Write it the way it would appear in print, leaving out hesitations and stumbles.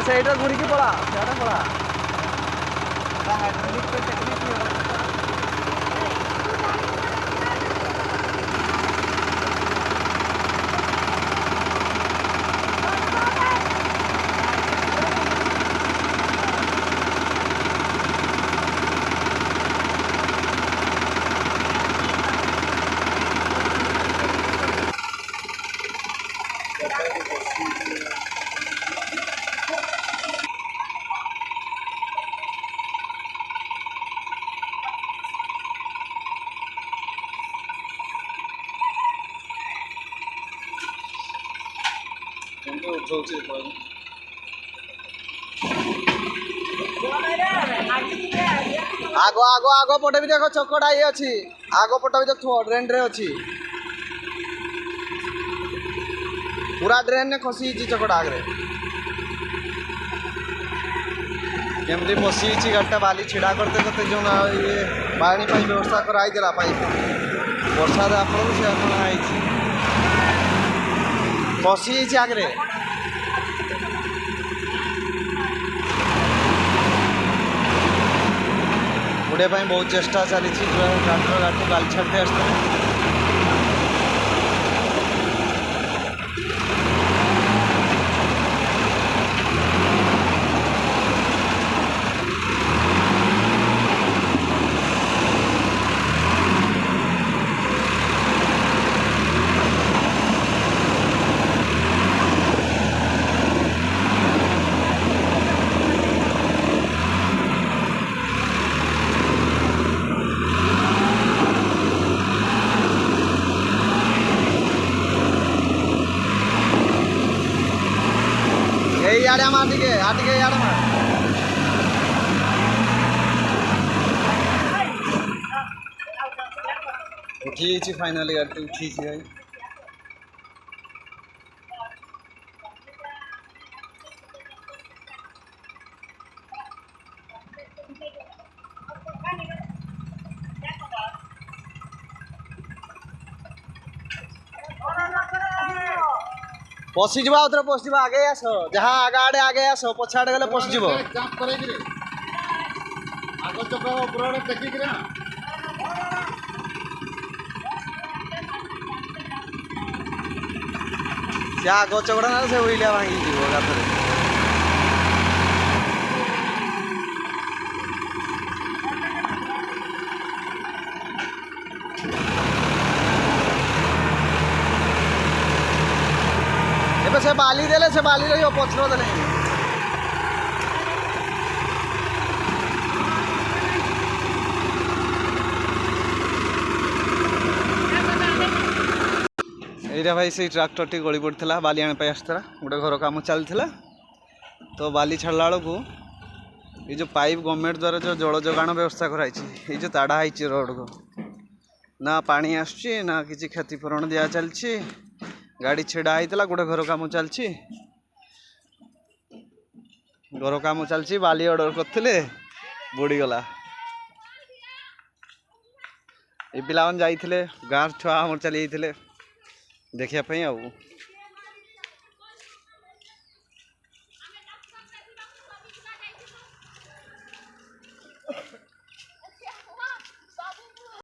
ସେଇଟା ଘୁରିକି ପଳା ସିଆଡ଼େ ପଳା। आग आग आग पटे भी देख चकड़ा ये अच्छी आग पट भी देखो ड्रेन रे अच्छी पूरा ड्रेन ने खसी चकड़ा आगे केमती बसी गाड़ीटा बाली छिड़ा करते करते जो ये पानी व्यवस्था कराई पाइप वर्षा आप खसी आगे उड़े बहुत चेष्टा चली गाटर गाठी बाल छाड़ते आसते याडे मार आटिके याडे मार उठी फाइनली गाड़ी उठी भाई पशिज आउे पशिज आगे आस जहाँ आग आड़े आगे आस पछ आड़े गले पशिज से आग चकड़ा ना से हुईलिया भांगी गाथरे से बाली देले से बाली रही पथर देले यहाँ भाई से ट्रैक्टर टी गली पड़ता बाली आने आसला गोटे घर कम चलता तो बाली छाड़ा बेलू ये जो पाइप गवर्नमेंट द्वारा जो जल जोगाण व्यवस्था कराई ये जो ताड़ा है रोड को ना पानी आसुची ना किसी क्षतिपूरण दिया चलती गाड़ी छिड़ा होता गोटे घर कम चलती घर कम चलती बाली ऑर्डर करते बुड़ीगला ये पिला जाते गाँव छुआ आम चली जाते देखापी